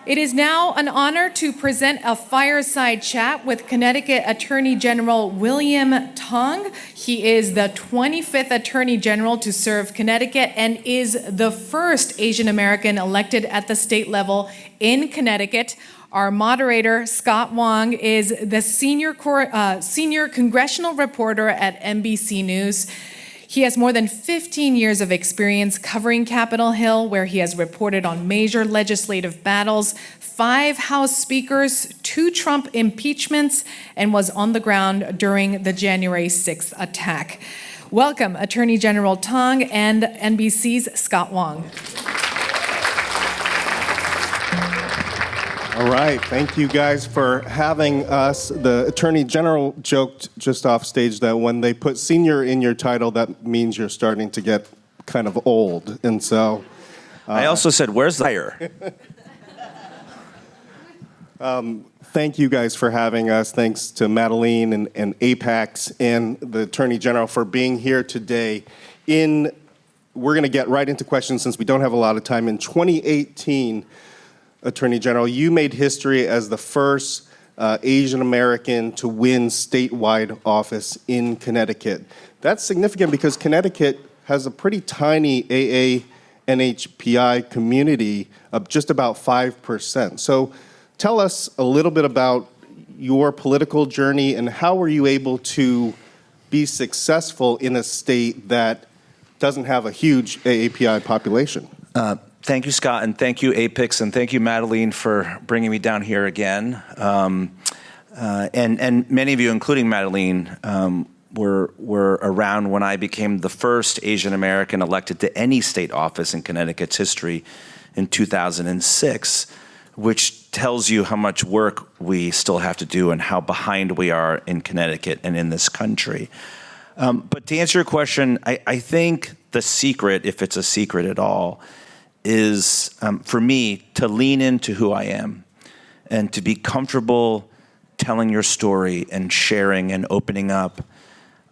It is now an honor to present a fireside chat with Connecticut Attorney General William Tong. He is the 25th Attorney General to serve Connecticut and is the first Asian American elected at the state level in Connecticut. Our moderator, Scott Wong, is the senior congressional reporter at NBC News. He has more than 15 years of experience covering Capitol Hill, where he has reported on major legislative battles, 5 House speakers, 2 Trump impeachments, and was on the ground during the January 6th attack. Welcome, Attorney General Tong and NBC's Scott Wong. All right, thank you guys for having us. The Attorney General joked just off stage that when they put senior in your title, that means you're starting to get kind of old. And so... I also said, where's the hire? Thank you guys for having us. Thanks to Madeline and APAICS and the Attorney General for being here today. We're going to get right into questions since we don't have a lot of time. In 2018, Attorney General, you made history as the first Asian American to win statewide office in Connecticut. That's significant because Connecticut has a pretty tiny AA-NHPI community of just about 5%. So tell us a little bit about your political journey and how were you able to be successful in a state that doesn't have a huge AAPI population? Thank you, Scott, and thank you, APAICS, and thank you, Madeline, for bringing me down here again. And many of you, including Madeline, were around when I became the first Asian American elected to any state office in Connecticut's history in 2006, which tells you how much work we still have to do and how behind we are in Connecticut and in this country. But to answer your question, I think the secret, if it's a secret at all, is for me to lean into who I am and to be comfortable telling your story and sharing and opening up.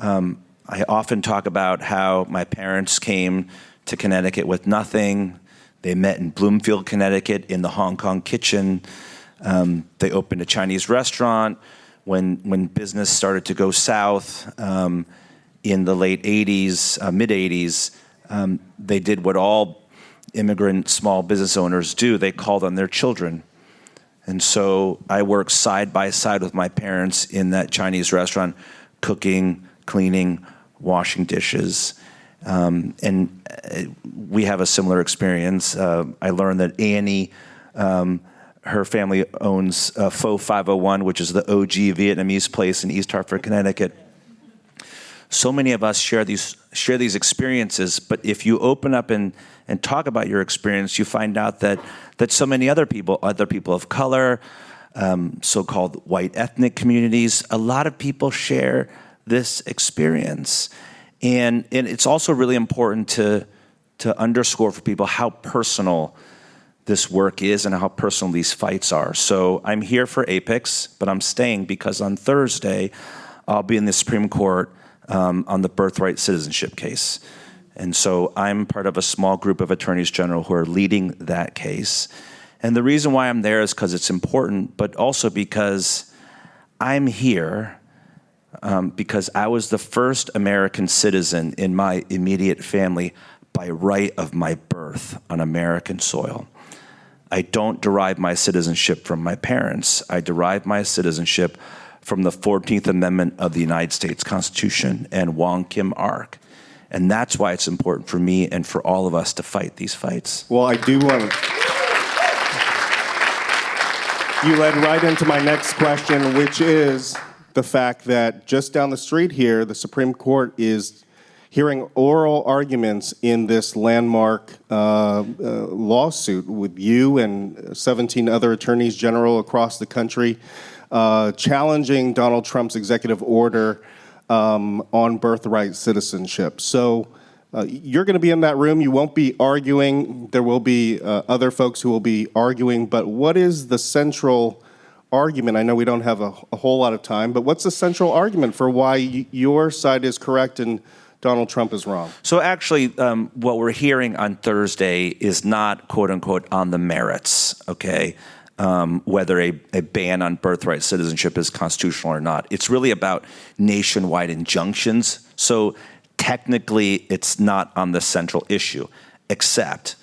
I often talk about how my parents came to Connecticut with nothing. They met in Bloomfield, Connecticut in the Hong Kong kitchen. They opened a Chinese restaurant when business started to go south in the late 80s, mid 80s. They did what all immigrant small business owners do. They called on their children. And so I worked side by side with my parents in that Chinese restaurant, cooking, cleaning, washing dishes. And we have a similar experience. I learned that Annie, her family owns Pho 501, which is the OG Vietnamese place in East Hartford, Connecticut. So many of us share these experiences, but if you open up and talk about your experience, you find out that so many other people of color, so-called white ethnic communities, a lot of people share this experience. And it's also really important to underscore for people how personal this work is and how personal these fights are. So I'm here for APAICS, but I'm staying because on Thursday, I'll be in the Supreme Court on the birthright citizenship case. And so I'm part of a small group of attorneys general who are leading that case. And the reason why I'm there is because it's important, but also because I'm here because I was the first American citizen in my immediate family by right of my birth on American soil. I don't derive my citizenship from my parents. I derive my citizenship from the 14th Amendment of the United States Constitution and Wong Kim Ark. And that's why it's important for me and for all of us to fight these fights. Well, I do want to... You led right into my next question, which is the fact that just down the street here, the Supreme Court is hearing oral arguments in this landmark lawsuit with you and 17 other attorneys general across the country challenging Donald Trump's executive order on birthright citizenship. So you're going to be in that room. You won't be arguing. There will be other folks who will be arguing. But what is the central argument? I know we don't have a whole lot of time, but what's the central argument for why your side is correct and Donald Trump is wrong? So actually, what we're hearing on Thursday is not, quote unquote, on the merits, okay? Whether a ban on birthright citizenship is constitutional or not. It's really about nationwide injunctions. So technically, it's not on the central issue, except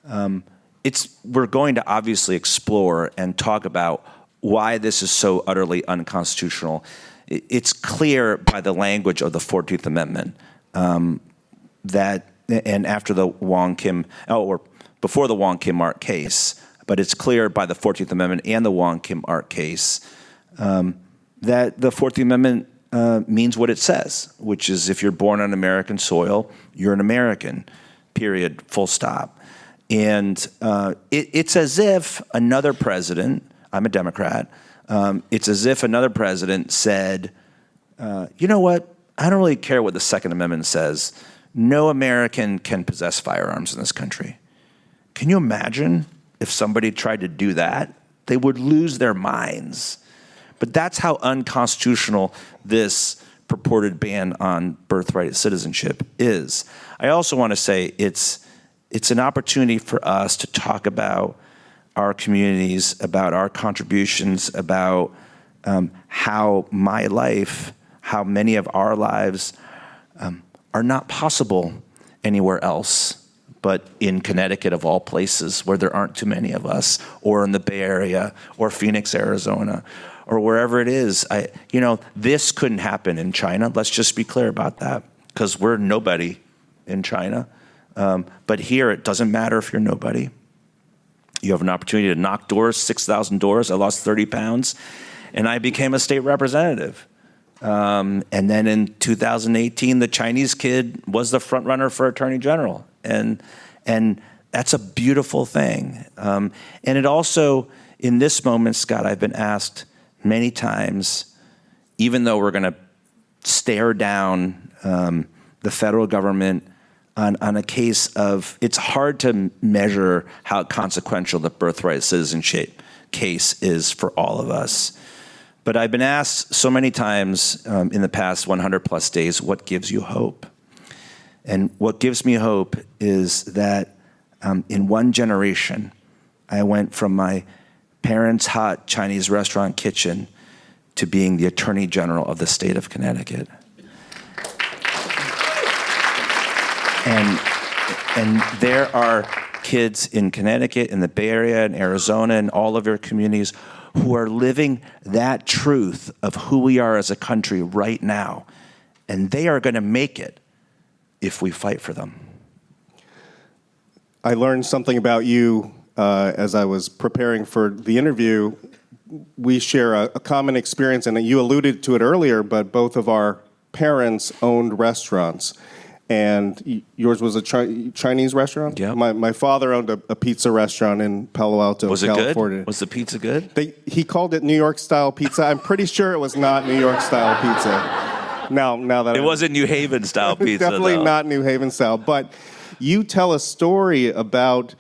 we're going to obviously explore and talk about why this is so utterly unconstitutional. It's clear by the language of the 14th Amendment that, and after the Wong Kim, or before the Wong Kim Ark case, but it's clear by the 14th Amendment and the Wong Kim Ark case that the 14th Amendment means what it says, which is if you're born on American soil, you're an American, period, full stop. And it's as if another president, I'm a Democrat, it's as if another president said, you know what, I don't really care what the Second Amendment says. No American can possess firearms in this country. Can you imagine if somebody tried to do that? They would lose their minds. But that's how unconstitutional this purported ban on birthright citizenship is. I also want to say it's an opportunity for us to talk about our communities, about our contributions, about how my life, how many of our lives are not possible anywhere else but in Connecticut, of all places, where there aren't too many of us, or in the Bay Area, or Phoenix, Arizona, or wherever it is. This couldn't happen in China. Let's just be clear about that, because we're nobody in China. But here, it doesn't matter if you're nobody. You have an opportunity to knock doors, 6,000 doors. I lost 30 pounds, and I became a state representative. And then in 2018, the Chinese kid was the front runner for attorney general. And that's a beautiful thing. And it also, in this moment, Scott, I've been asked many times, even though we're going to stare down the federal government on a case of, it's hard to measure how consequential the birthright citizenship case is for all of us. But I've been asked so many times in the past 100 plus days, what gives you hope? And what gives me hope is that in one generation, I went from my parents' hot Chinese restaurant kitchen to being the Attorney General of the state of Connecticut. And there are kids in Connecticut, in the Bay Area, in Arizona, and all of your communities who are living that truth of who we are as a country right now. And they are going to make it if we fight for them. I learned something about you as I was preparing for the interview. We share a common experience, and you alluded to it earlier, but both of our parents owned restaurants. And yours was a Chinese restaurant? Yeah. My father owned a pizza restaurant in Palo Alto, California. Good? Was the pizza good? He called it New York-style pizza. I'm pretty sure it was not New York-style pizza. Now that it wasn't New Haven-style pizza, definitely though. not New Haven-style. But you tell a story about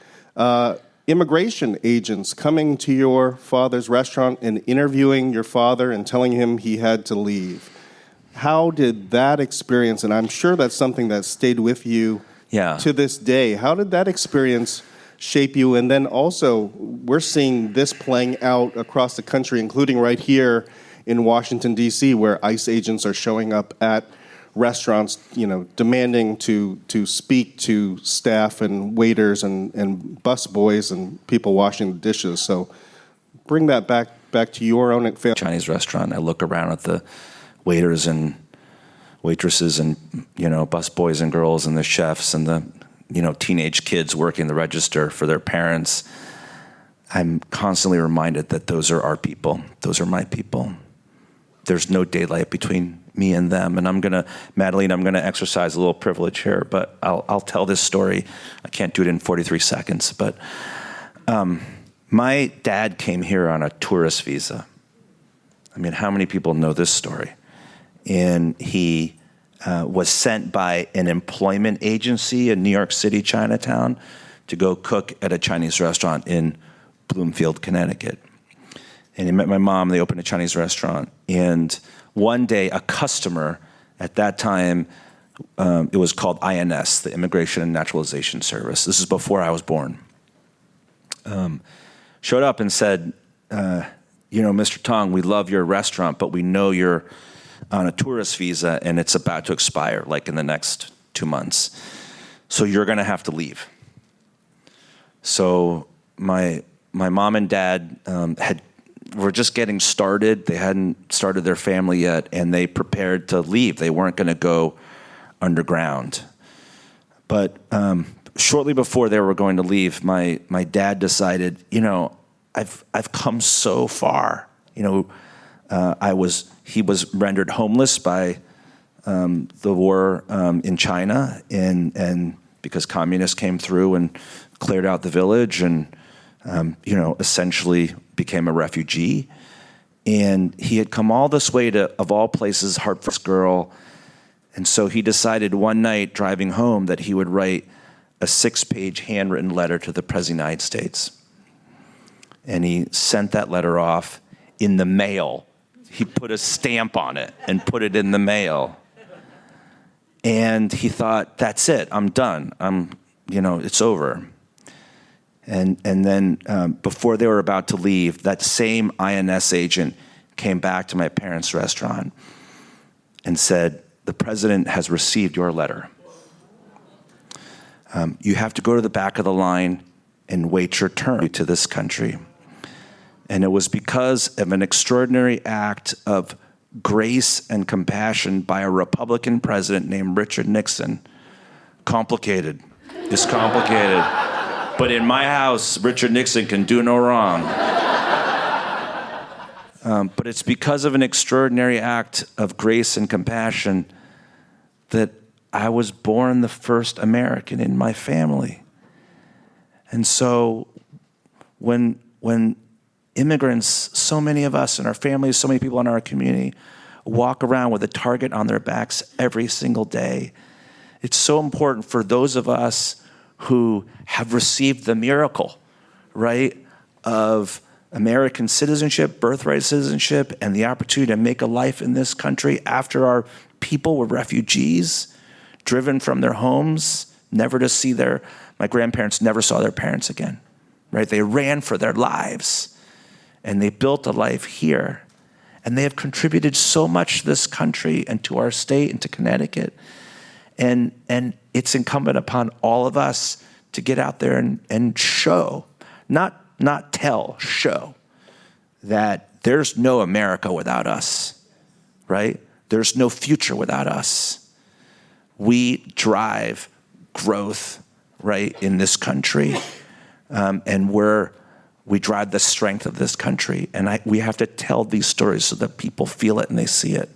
immigration agents coming to your father's restaurant and interviewing your father and telling him he had to leave. How did that experience, and I'm sure that's something that stayed with you to this day, how did that experience shape you? And then also, we're seeing this playing out across the country, including right here in Washington, D.C., where ICE agents are showing up at restaurants, demanding to speak to staff and waiters and bus boys and people washing the dishes. So bring that back to your own family. Chinese restaurant, I look around at the waiters and waitresses and, bus boys and girls and the chefs and the, teenage kids working the register for their parents. I'm constantly reminded that those are our people. Those are my people. There's no daylight between me and them. And Madeline, I'm going to exercise a little privilege here, but I'll tell this story. I can't do it in 43 seconds, but my dad came here on a tourist visa. I mean, how many people know this story? And he was sent by an employment agency in New York City, Chinatown, to go cook at a Chinese restaurant in Bloomfield, Connecticut. And he met my mom. They opened a Chinese restaurant. And one day, a customer at that time, It was called INS, the Immigration and Naturalization Service. This is before I was born. Showed up and said, Mr. Tong, we love your restaurant, but we know you're on a tourist visa and it's about to expire, like in the next 2 months. So you're going to have to leave. So my mom and dad were just getting started. They hadn't started their family yet, and they prepared to leave. They weren't going to go underground. But shortly before they were going to leave, my dad decided, I've come so far. He was rendered homeless by the war in China, and because communists came through and cleared out the village, and essentially became a refugee. And he had come all this way to, of all places, Hartford's girl. And so he decided one night driving home that he would write a 6-page handwritten letter to the President of the United States. And he sent that letter off in the mail. He put a stamp on it and put it in the mail. And he thought, that's it, I'm done. It's over. And then before they were about to leave, that same INS agent came back to my parents' restaurant and said, the president has received your letter. You have to go to the back of the line and wait your turn to this country. And it was because of an extraordinary act of grace and compassion by a Republican president named Richard Nixon. Complicated. It's complicated. But in my house, Richard Nixon can do no wrong. But it's because of an extraordinary act of grace and compassion that I was born the first American in my family. And so when immigrants, so many of us in our families, so many people in our community, walk around with a target on their backs every single day, it's so important for those of us who have received the miracle, right, of American citizenship, birthright citizenship, and the opportunity to make a life in this country after our people were refugees, driven from their homes, never to see my grandparents never saw their parents again, right? They ran for their lives, and they built a life here. And they have contributed so much to this country and to our state and to Connecticut. And it's incumbent upon all of us to get out there and show, not tell, show that there's no America without us, right? There's no future without us. We drive growth, right, in this country, and we drive the strength of this country. And we have to tell these stories so that people feel it and they see it.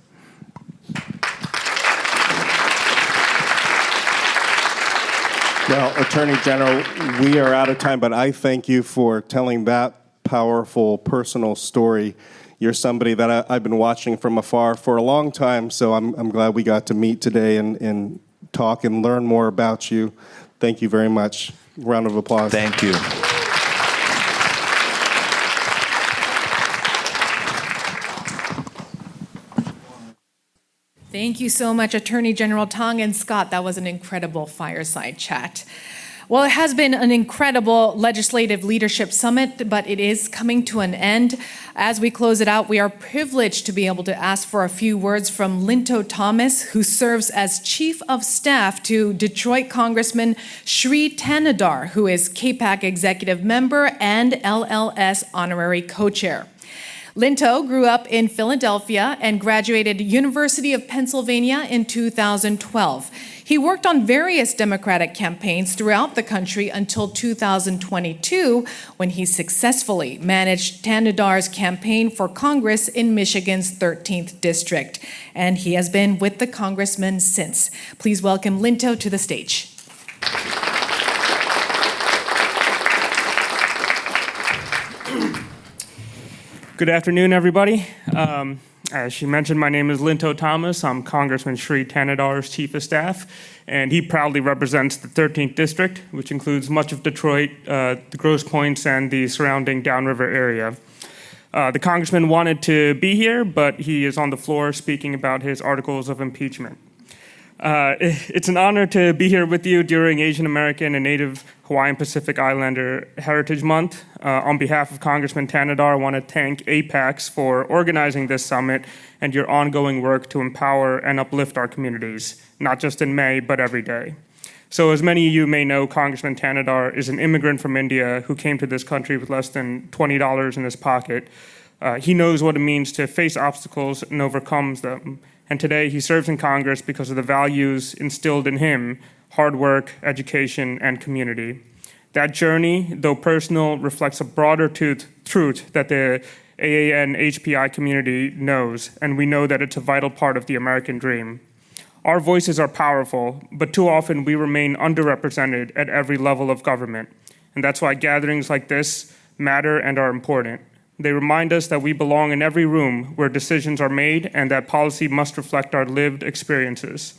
Well, Attorney General, we are out of time, but I thank you for telling that powerful personal story. You're somebody that I've been watching from afar for a long time, so I'm glad we got to meet today and talk and learn more about you. Thank you very much. Round of applause. Thank you. Thank you so much, Attorney General Tong and Scott. That was an incredible fireside chat. Well, it has been an incredible legislative leadership summit, but it is coming to an end. As we close it out, we are privileged to be able to ask for a few words from Linto Thomas, who serves as Chief of Staff to Detroit Congressman Sri Tanadar, who is KPAC Executive Member and LLS Honorary Co-Chair. Linto grew up in Philadelphia and graduated University of Pennsylvania in 2012. He worked on various Democratic campaigns throughout the country until 2022, when he successfully managed Tanadar's campaign for Congress in Michigan's 13th District. And he has been with the congressman since. Please welcome Linto to the stage. Good afternoon, everybody. As she mentioned, my name is Linto Thomas. I'm Congressman Sri Tanadar's Chief of Staff, and he proudly represents the 13th District, which includes much of Detroit, the Grosse Pointes, and the surrounding downriver area. The congressman wanted to be here, but he is on the floor speaking about his articles of impeachment. It's an honor to be here with you during Asian American and Native Hawaiian Pacific Islander Heritage Month. On behalf of Congressman Tanadar, I want to thank APAICS for organizing this summit and your ongoing work to empower and uplift our communities, not just in May, but every day. So as many of you may know, Congressman Tanadar is an immigrant from India who came to this country with less than $20 in his pocket. He knows what it means to face obstacles and overcomes them. And today he serves in Congress because of the values instilled in him: hard work, education, and community. That journey, though personal, reflects a broader truth that the AAN HPI community knows, and we know that it's a vital part of the American dream. Our voices are powerful, but too often we remain underrepresented at every level of government. And that's why gatherings like this matter and are important. They remind us that we belong in every room where decisions are made and that policy must reflect our lived experiences.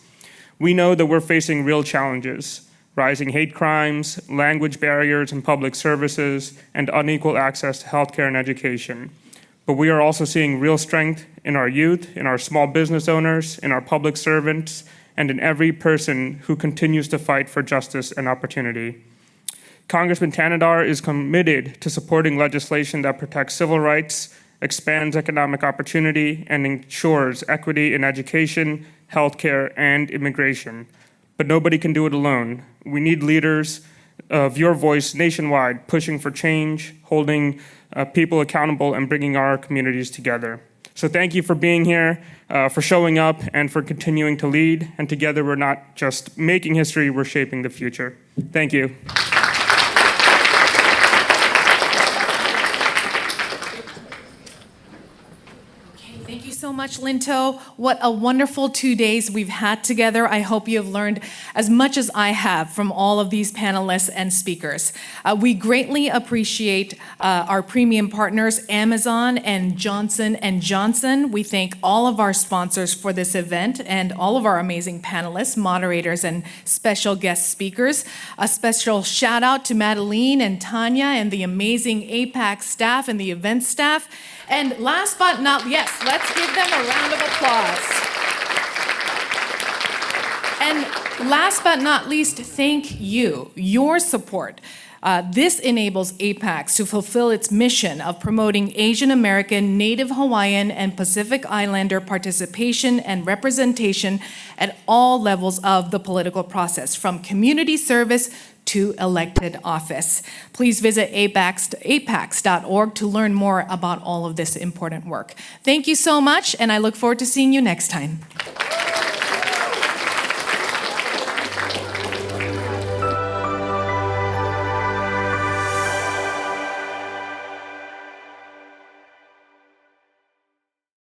We know that we're facing real challenges: rising hate crimes, language barriers in public services, and unequal access to healthcare and education. But we are also seeing real strength in our youth, in our small business owners, in our public servants, and in every person who continues to fight for justice and opportunity. Congressman Tanadar is committed to supporting legislation that protects civil rights, expands economic opportunity, and ensures equity in education, healthcare, and immigration. But nobody can do it alone. We need leaders of your voice nationwide, pushing for change, holding people accountable, and bringing our communities together. So thank you for being here, for showing up, and for continuing to lead. And together, we're not just making history, we're shaping the future. Thank you. Thank you so much, Linto. What a wonderful 2 days we've had together. I hope you have learned as much as I have from all of these panelists and speakers. We greatly appreciate our premium partners, Amazon and Johnson & Johnson. We thank all of our sponsors for this event and all of our amazing panelists, moderators, and special guest speakers. A special shout out to Madeline and Tanya and the amazing APAC staff and the event staff. And last but not least, yes, let's give them a round of applause. And last but not least, thank you, your support. This enables APAICS to fulfill its mission of promoting Asian American, Native Hawaiian, and Pacific Islander participation and representation at all levels of the political process, from community service to elected office. Please visit apaics.org to learn more about all of this important work. Thank you so much, and I look forward to seeing you next time.